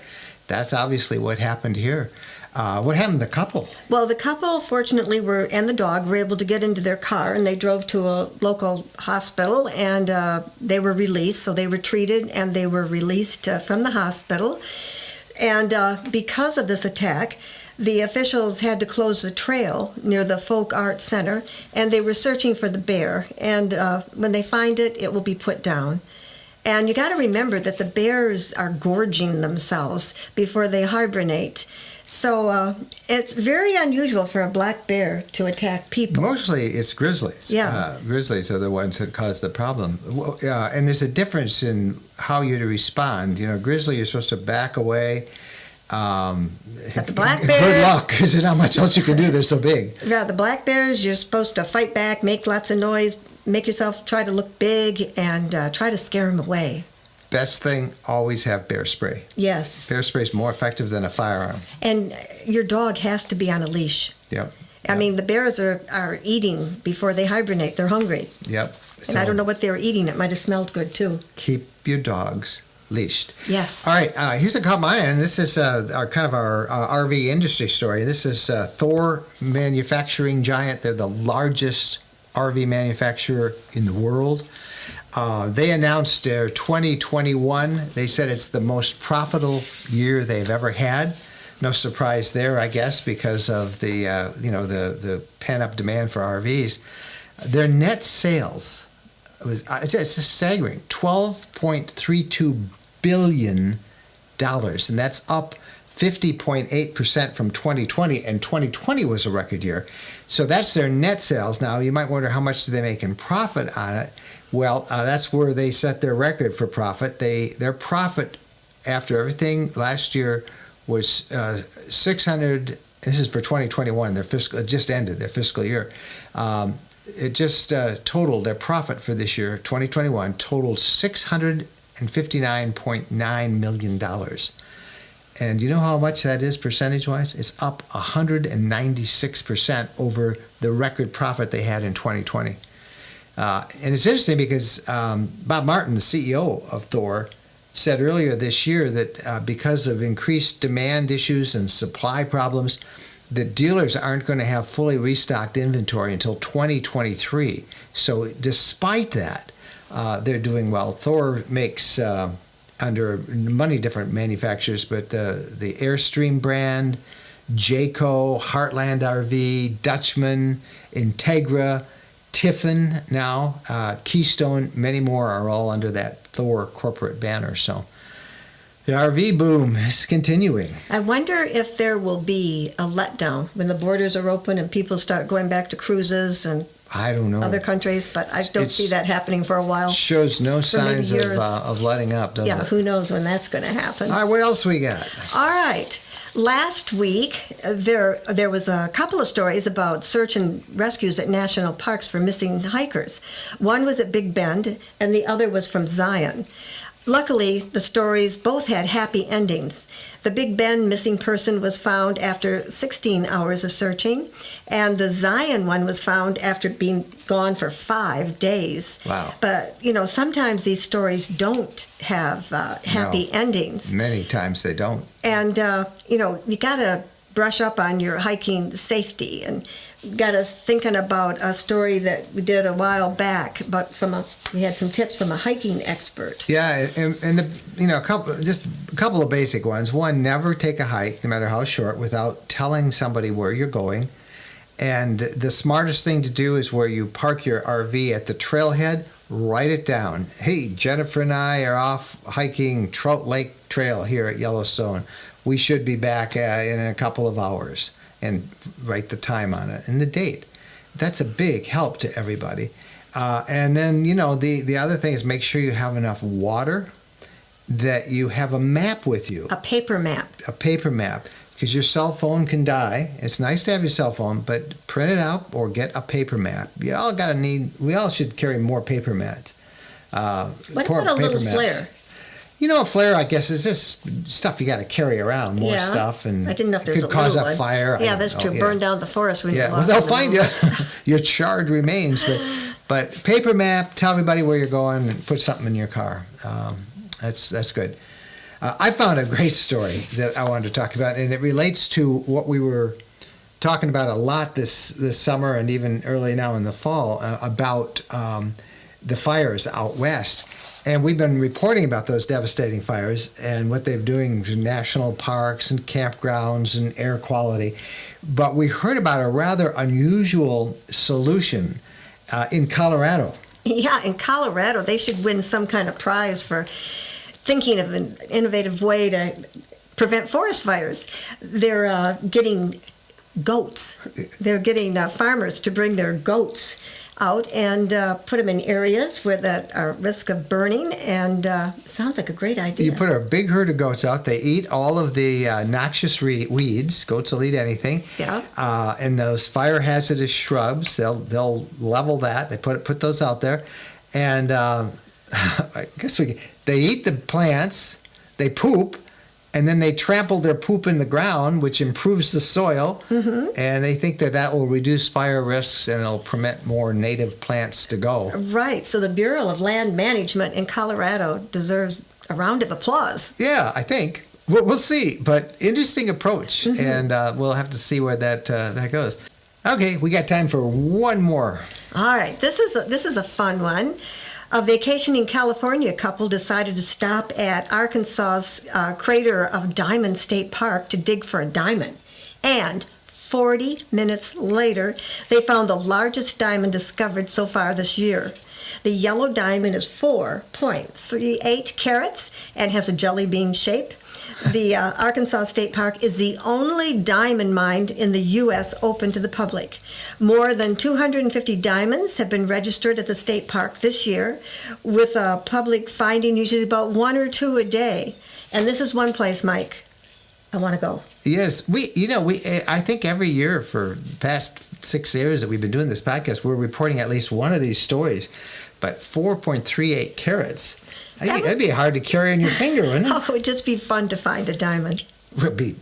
That's obviously what happened here. What happened to the couple? Well, the couple, fortunately, and the dog were able to get into their car, and they drove to a local hospital, and they were released. So they were treated, and they were released from the hospital. And because of this attack, the officials had to close the trail near the Folk Art Center, and they were searching for the bear. And when they find it, it will be put down. And you got to remember that the bears are gorging themselves before they hibernate. So it's very unusual for a black bear to attack people. Mostly it's grizzlies. Yeah. Grizzlies are the ones that cause the problem. And there's a difference in how you respond. You know, grizzly, you're supposed to back away. But the black bears, good luck, because there's not much else you can do. They're so big. Yeah, the black bears, you're supposed to fight back, make lots of noise, make yourself try to look big, and try to scare them away. Best thing, always have bear spray. Yes. Bear spray is more effective than a firearm. And your dog has to be on a leash. Yep. I mean, the bears are eating before they hibernate. They're hungry. Yep. And I don't know what they were eating. It might have smelled good, too. Keep your dogs leashed. Yes. All right. Here's a caught my eye. This is our RV industry story. This is Thor manufacturing giant. They're the largest RV manufacturer in the world. They announced their 2021. They said it's the most profitable year they've ever had. No surprise there, I guess, because of the pent-up demand for RVs. Their net sales it's just staggering, $12.32 billion, and that's up 50.8% from 2020, and 2020 was a record year. So that's their net sales. Now, you might wonder how much do they make in profit on it. Well, that's where they set their record for profit. Their profit after everything last year was 600. This is for 2021. Their fiscal, it just ended their fiscal year. It just totaled their profit for this year, 2021, totaled $659.9 million. And you know how much that is percentage-wise? It's up 196% over the record profit they had in 2020. And it's interesting because Bob Martin, the CEO of Thor, said earlier this year that because of increased demand issues and supply problems, the dealers aren't going to have fully restocked inventory until 2023. So despite that, they're doing well. Thor makes, under many different manufacturers, but the Airstream brand, Jayco, Heartland RV, Dutchman, Integra, Tiffin now, Keystone, many more are all under that Thor corporate banner. So the RV boom is continuing. I wonder if there will be a letdown when the borders are open and people start going back to cruises and I don't know. Other countries, but I don't see that happening for a while. Shows no signs of letting up, does it? Yeah, who knows when that's going to happen. All right, what else we got? All right. Last week, there was a couple of stories about search and rescues at national parks for missing hikers. One was at Big Bend, and the other was from Zion. Luckily, the stories both had happy endings. The Big Bend missing person was found after 16 hours of searching, and the Zion one was found after being gone for 5 days. Wow. But, sometimes these stories don't have happy endings. Many times they don't. And, you got to brush up on your hiking safety. And got us thinking about a story that we did a while back, but we had some tips from a hiking expert. Yeah, and a couple of basic ones. One, never take a hike, no matter how short, without telling somebody where you're going. And the smartest thing to do is where you park your RV at the trailhead, write it down. Hey, Jennifer and I are off hiking Trout Lake Trail here at Yellowstone. We should be back in a couple of hours, and write the time on it and the date. That's a big help to everybody. And then, the other thing is make sure you have enough water, that you have a map with you. A paper map. Because your cell phone can die. It's nice to have your cell phone, but print it out or get a paper map. We all should carry more paper mats. What about a little flare? A flare, I guess, is this stuff you got to carry around, more stuff, and I didn't know if it there's could a cause a little one. fire. Yeah, that's true. Burn down the forest. They'll find you. Your charred remains. But paper map, tell everybody where you're going, and put something in your car. That's good. I found a great story that I wanted to talk about, and it relates to what we were talking about a lot this summer and even early now in the fall about the fires out west. And we've been reporting about those devastating fires and what they're doing to national parks and campgrounds and air quality. But we heard about a rather unusual solution in Colorado. Yeah, in Colorado, they should win some kind of prize for thinking of an innovative way to prevent forest fires. They're getting goats. They're getting farmers to bring their goats out and put them in areas where that are at risk of burning, and sounds like a great idea. You put a big herd of goats out. They eat all of the noxious weeds. Goats will eat anything. Yeah. And those fire hazardous shrubs, they'll level that. They put those out there, and I guess they eat the plants. They poop. And then they trample their poop in the ground, which improves the soil. Mm-hmm. And they think that will reduce fire risks and it'll permit more native plants to go. Right. So the Bureau of Land Management in Colorado deserves a round of applause. Yeah, I think. We'll see. But interesting approach. Mm-hmm. And we'll have to see where that goes. Okay, we got time for one more. All right. This is a fun one. A vacationing California couple decided to stop at Arkansas's crater of Diamond State Park to dig for a diamond. And 40 minutes later, they found the largest diamond discovered so far this year. The yellow diamond is 4.38 carats and has a jelly bean shape. The Arkansas State Park is the only diamond mine in the U.S. open to the public. More than 250 diamonds have been registered at the state park this year, with a public finding usually about 1 or 2 a day. And this is one place, Mike, I want to go. Yes, I think every year for the past 6 years that we've been doing this podcast, we're reporting at least one of these stories. But 4.38 carats. I think that'd be hard to carry on your finger, wouldn't it? Oh, it would just be fun to find a diamond. It would be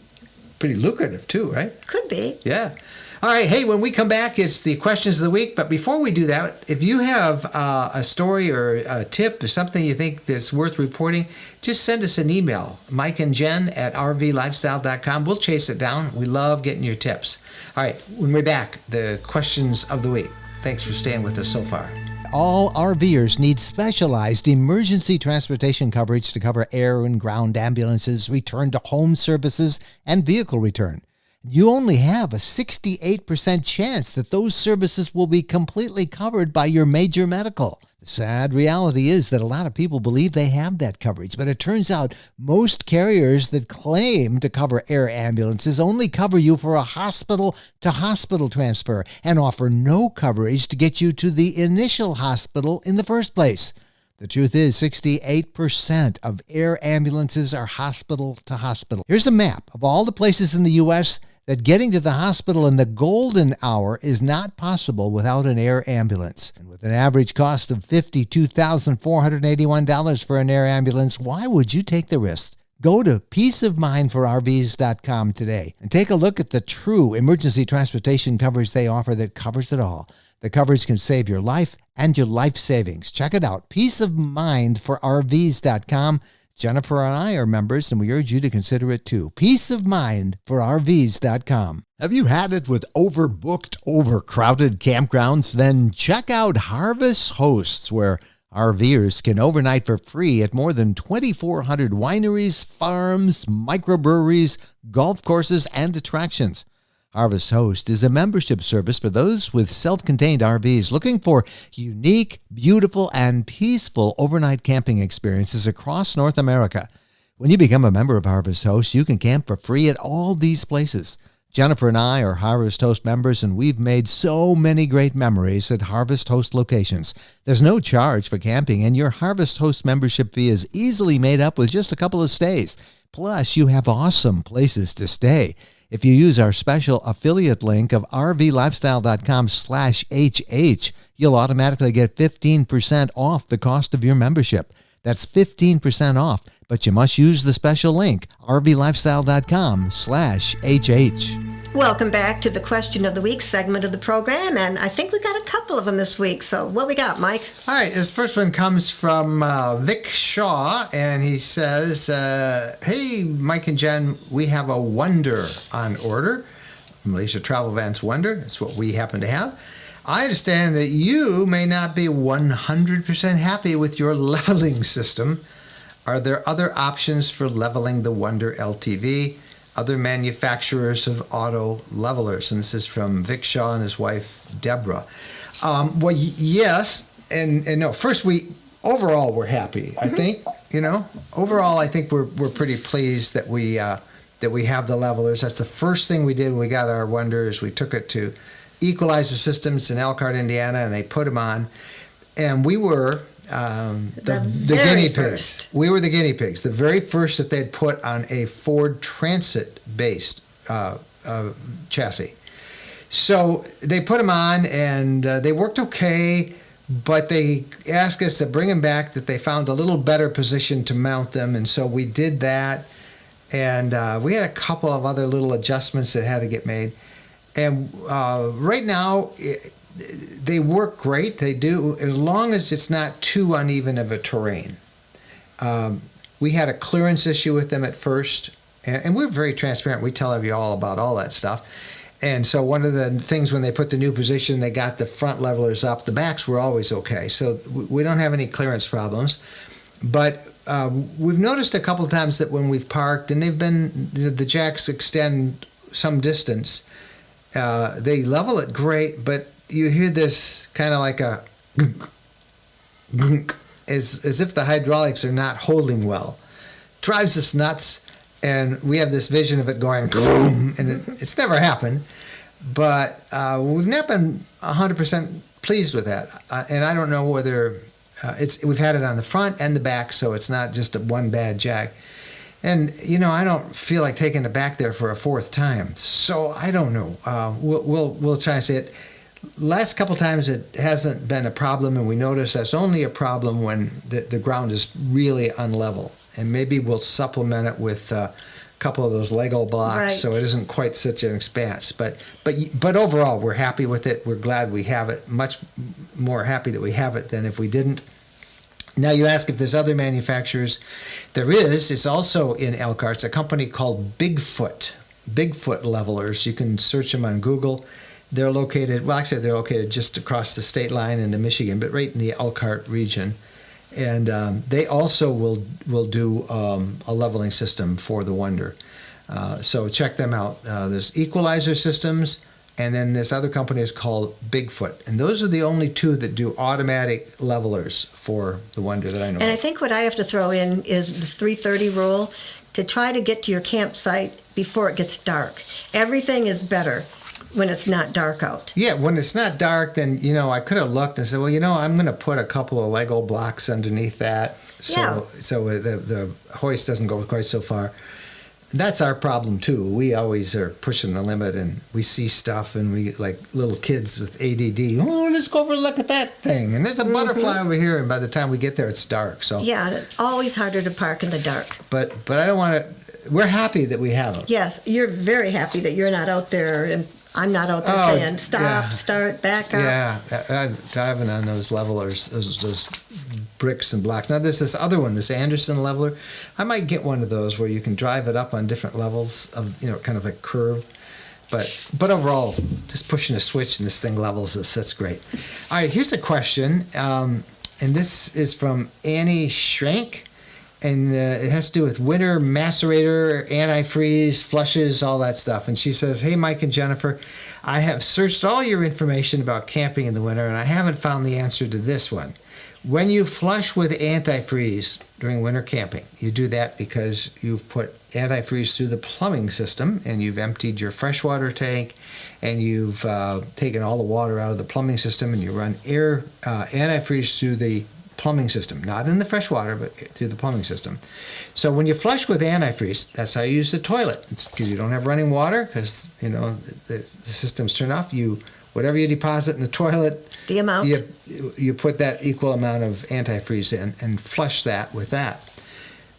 pretty lucrative, too, right? Could be. Yeah. All right. Hey, when we come back, it's the questions of the week. But before we do that, if you have a story or a tip or something you think that's worth reporting, just send us an email, Mike and Jen at rvlifestyle.com. We'll chase it down. We love getting your tips. All right. When we're back, the questions of the week. Thanks for staying with us so far. All RVers need specialized emergency transportation coverage to cover air and ground ambulances, return to home services, and vehicle return. You only have a 68% chance that those services will be completely covered by your major medical. The sad reality is that a lot of people believe they have that coverage, but it turns out most carriers that claim to cover air ambulances only cover you for a hospital-to-hospital transfer and offer no coverage to get you to the initial hospital in the first place. The truth is 68% of air ambulances are hospital-to-hospital. Here's a map of all the places in the U.S. that getting to the hospital in the golden hour is not possible without an air ambulance. And with an average cost of $52,481 for an air ambulance, why would you take the risk? Go to peaceofmindforrvs.com today and take a look at the true emergency transportation coverage they offer that covers it all. The coverage can save your life and your life savings. Check it out, peaceofmindforrvs.com. Jennifer and I are members, and we urge you to consider it too. Peace of mind for RVs.com. Have you had it with overbooked, overcrowded campgrounds? Then check out Harvest Hosts, where RVers can overnight for free at more than 2,400 wineries, farms, microbreweries, golf courses, and attractions. Harvest Host is a membership service for those with self-contained RVs looking for unique, beautiful, and peaceful overnight camping experiences across North America. When you become a member of Harvest Host, you can camp for free at all these places. Jennifer and I are Harvest Host members, and we've made so many great memories at Harvest Host locations. There's no charge for camping, and your Harvest Host membership fee is easily made up with just a couple of stays. Plus, you have awesome places to stay. If you use our special affiliate link of rvlifestyle.com/HH, you'll automatically get 15% off the cost of your membership. That's 15% off, but you must use the special link, rvlifestyle.com/HH. Welcome back to the Question of the Week segment of the program, and I think we got a couple of them this week. So what we got, Mike? All right, this first one comes from Vic Shaw, and he says, hey, Mike and Jen, we have a Wonder on order. Malaysia Travel Vans Wonder. That's what we happen to have. I understand that you may not be 100% happy with your leveling system. Are there other options for leveling the Wonder LTV? Other manufacturers of auto levelers? And this is from Vic Shaw and his wife, Deborah. Yes and no. First, overall we're happy. I think, overall I think we're pretty pleased that we have the levelers. That's the first thing we did when we got our Wonder is we took it to Equalizer Systems in Elkhart, Indiana, and they put them on. And we were the guinea pigs. We were the guinea pigs. The very first that they'd put on a Ford Transit-based chassis. So they put them on, and they worked okay, but they asked us to bring them back, that they found a little better position to mount them, and so we did that. And we had a couple of other little adjustments that had to get made. And right now, they work great. They do, as long as it's not too uneven of a terrain. We had a clearance issue with them at first, and we're very transparent. We tell you all about all that stuff. And so one of the things when they put the new position, they got the front levelers up. The backs were always okay. So we don't have any clearance problems. But we've noticed a couple of times that when we've parked, and the jacks extend some distance, they level it great, but you hear this kind of like a as if the hydraulics are not holding well. Drives us nuts, and we have this vision of it going and it's never happened, but we've not been 100% pleased with that. And I don't know whether we've had it on the front and the back, so it's not just one bad jack. And, I don't feel like taking it back there for a fourth time. So I don't know. We'll try to say it. Last couple times it hasn't been a problem, and we notice that's only a problem when the ground is really unlevel. And maybe we'll supplement it with a couple of those Lego blocks, so it isn't quite such an expanse. But overall, we're happy with it. We're glad we have it. Much more happy that we have it than if we didn't. Now you ask if there's other manufacturers. There is. It's also in Elkhart. It's a company called Bigfoot Levelers. You can search them on Google. They're located just across the state line into Michigan, but right in the Elkhart region. And they also will do a leveling system for the Wonder. So check them out. There's Equalizer Systems, and then this other company is called Bigfoot. And those are the only two that do automatic levelers for the Wonder that I know. And I think what I have to throw in is the 3:30 rule, to try to get to your campsite before it gets dark. Everything is better when it's not dark out. Yeah, when it's not dark, then, I could have looked and said, well, I'm going to put a couple of Lego blocks underneath that so the hoist doesn't go quite so far. That's our problem, too. We always are pushing the limit, and we see stuff, and we, like little kids with ADD, let's go over and look at that thing. And there's a butterfly over here, and by the time we get there, it's dark. So yeah, it's always harder to park in the dark. But I don't want to... We're happy that we have them. Yes, you're very happy that you're not out there, and I'm not out there saying, stop, start, back up. Yeah, driving on those levelers, those bricks and blocks. Now there's this other one, this Anderson leveler. I might get one of those where you can drive it up on different levels of, kind of a curve. But overall, just pushing a switch and this thing levels this. That's great. All right, here's a question. And this is from Annie Schrank. And it has to do with winter macerator, antifreeze, flushes, all that stuff. And she says, hey, Mike and Jennifer, I have searched all your information about camping in the winter, and I haven't found the answer to this one. When you flush with antifreeze during winter camping, you do that because you've put antifreeze through the plumbing system, and you've emptied your freshwater tank, and you've taken all the water out of the plumbing system, and you run antifreeze through the plumbing system, not in the fresh water, but through the plumbing system. So when you flush with antifreeze, that's how you use the toilet. It's because you don't have running water, because the system's turned off. Whatever you deposit in the toilet, the amount you put that equal amount of antifreeze in and flush that with that.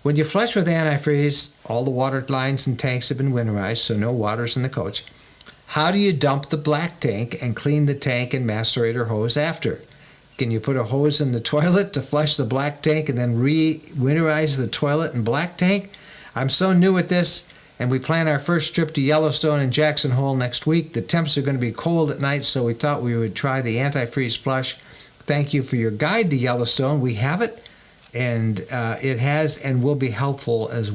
When you flush with antifreeze, all the water lines and tanks have been winterized, so no water's in the coach. How do you dump the black tank and clean the tank and macerator hose after? Can you put a hose in the toilet to flush the black tank and then re-winterize the toilet and black tank? I'm so new at this, and we plan our first trip to Yellowstone and Jackson Hole next week. The temps are going to be cold at night, so we thought we would try the antifreeze flush. Thank you for your guide to Yellowstone. We have it, and it has and will be helpful as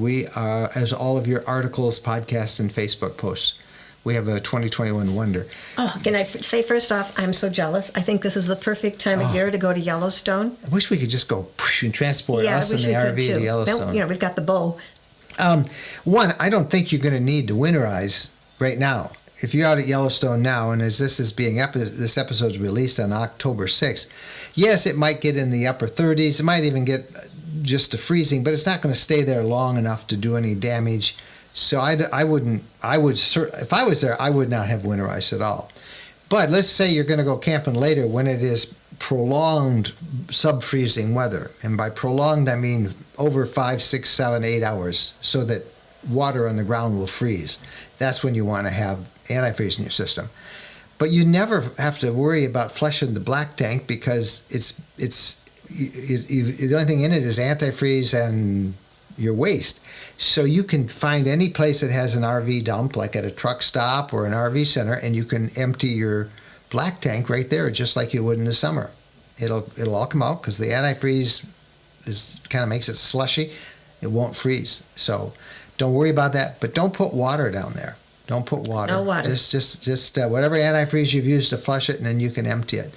all of your articles, podcasts, and Facebook posts. We have a 2021 wonder. Oh, can I say first off, I'm so jealous. I think this is the perfect time of year to go to Yellowstone. I wish we could just go and transport us in the RV to Yellowstone. We've got the bow. One, I don't think you're going to need to winterize right now. If you're out at Yellowstone now, and as this episode is released on October 6th, yes, it might get in the upper 30s. It might even get just to freezing, but it's not going to stay there long enough to do any damage. So if I was there, I would not have winterized at all. But let's say you're going to go camping later when it is prolonged sub-freezing weather. And by prolonged, I mean over 5, 6, 7, 8 hours, so that water on the ground will freeze. That's when you want to have antifreeze in your system. But you never have to worry about flushing the black tank, because the only thing in it is antifreeze and your waste. So you can find any place that has an RV dump, like at a truck stop or an RV center, and you can empty your black tank right there, just like you would in the summer. It'll all come out, because the antifreeze kind of makes it slushy. It won't freeze. So don't worry about that. But don't put water down there. Don't put water. No water. Just whatever antifreeze you've used to flush it, and then you can empty it.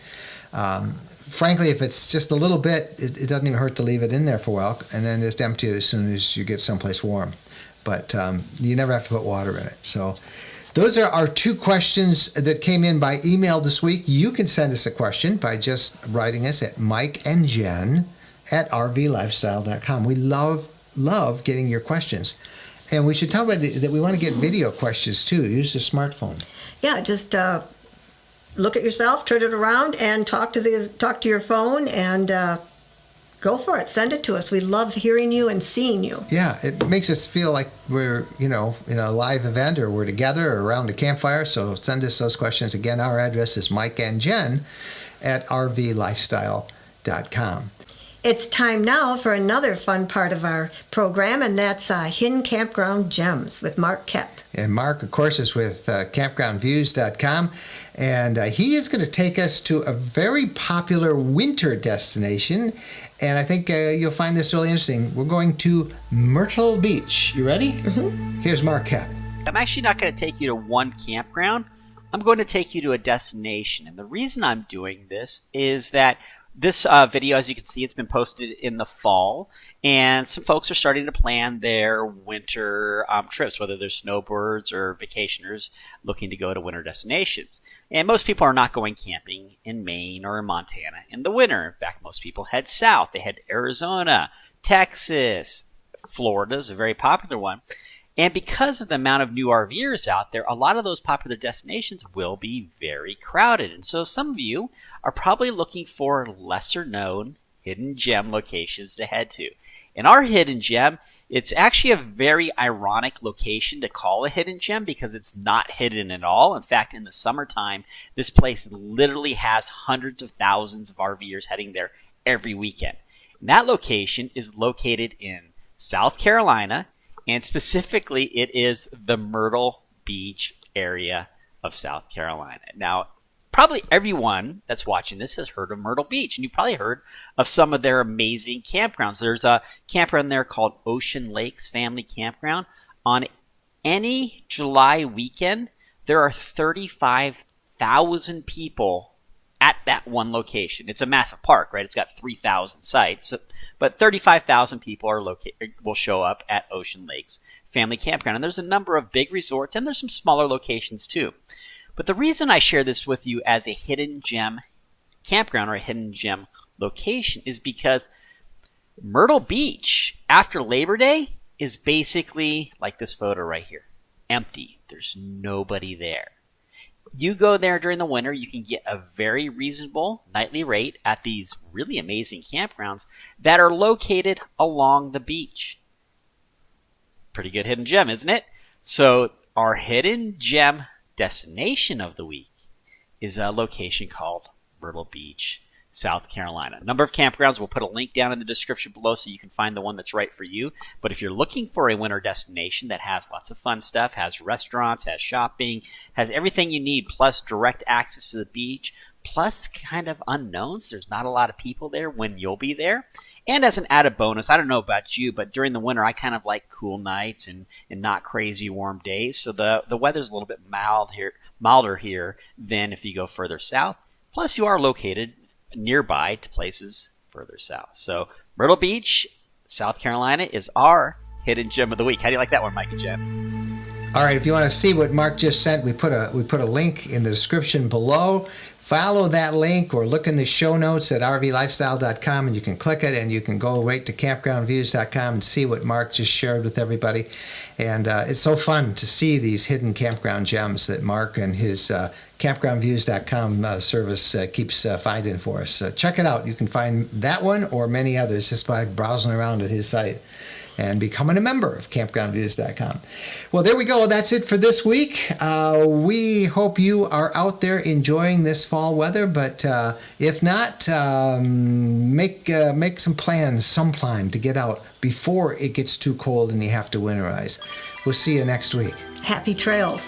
Frankly, if it's just a little bit, it doesn't even hurt to leave it in there for a while, and then just empty it as soon as you get someplace warm. But you never have to put water in it. So those are our 2 questions that came in by email this week. You can send us a question by just writing us at mikeandjen@rvlifestyle.com. We love getting your questions. And we should tell everybody that we want to get video questions too. Use the smartphone. Yeah, just look at yourself, turn it around, and talk to your phone, and go for it. Send it to us. We love hearing you and seeing you. Yeah, it makes us feel like we're, in a live event, or we're together or around a campfire. So send us those questions. Again, our address is mikeandjen@rvlifestyle.com. It's time now for another fun part of our program, and that's Hidden Campground Gems with Mark Koepp. And Mark, of course, is with campgroundviews.com, and he is going to take us to a very popular winter destination, and I think you'll find this really interesting. We're going to Myrtle Beach. You ready? Mm-hmm. Here's Mark Koepp. I'm actually not going to take you to one campground. I'm going to take you to a destination, and the reason I'm doing this is that this video, as you can see, it's been posted in the fall, and some folks are starting to plan their winter trips, whether they're snowbirds or vacationers looking to go to winter destinations. And most people are not going camping in Maine or in Montana in the winter. In fact, most people head south. They head to Arizona, Texas, Florida is a very popular one. And because of the amount of new RVers out there, a lot of those popular destinations will be very crowded. And so some of you are probably looking for lesser known hidden gem locations to head to. In our hidden gem, it's actually a very ironic location to call a hidden gem because it's not hidden at all. In fact, in the summertime, this place literally has hundreds of thousands of RVers heading there every weekend. And that location is located in South Carolina, and specifically it is the Myrtle Beach area of South Carolina. Now, probably everyone that's watching this has heard of Myrtle Beach, and you've probably heard of some of their amazing campgrounds. There's a campground there called Ocean Lakes Family Campground. On any July weekend, there are 35,000 people at that one location. It's a massive park, right? It's got 3,000 sites, but 35,000 people will show up at Ocean Lakes Family Campground. And there's a number of big resorts, and there's some smaller locations too. But the reason I share this with you as a hidden gem campground or a hidden gem location is because Myrtle Beach, after Labor Day, is basically like this photo right here. Empty. There's nobody there. You go there during the winter, you can get a very reasonable nightly rate at these really amazing campgrounds that are located along the beach. Pretty good hidden gem, isn't it? So our hidden gem destination of the week is a location called Myrtle Beach, South Carolina. A number of campgrounds. We'll put a link down in the description below so you can find the one that's right for you. But if you're looking for a winter destination that has lots of fun stuff, has restaurants, has shopping, has everything you need, plus direct access to the beach, plus kind of unknowns, there's not a lot of people there when you'll be there. And as an added bonus, I don't know about you, but during the winter, I kind of like cool nights and not crazy warm days. So the weather's a little bit milder here than if you go further south. Plus, you are located nearby to places further south. So Myrtle Beach, South Carolina is our hidden gem of the week. How do you like that one, Mike and Jen? All right, if you want to see what Mark just sent, we put a link in the description below. Follow that link or look in the show notes at rvlifestyle.com and you can click it and you can go right to campgroundviews.com and see what Mark just shared with everybody. And it's so fun to see these hidden campground gems that Mark and his campgroundviews.com service keeps finding for us. Check it out. You can find that one or many others just by browsing around at his site and becoming a member of campgroundviews.com. Well, there we go. That's it for this week. We hope you are out there enjoying this fall weather, but if not, make some plans sometime to get out before it gets too cold and you have to winterize. We'll see you next week. Happy trails.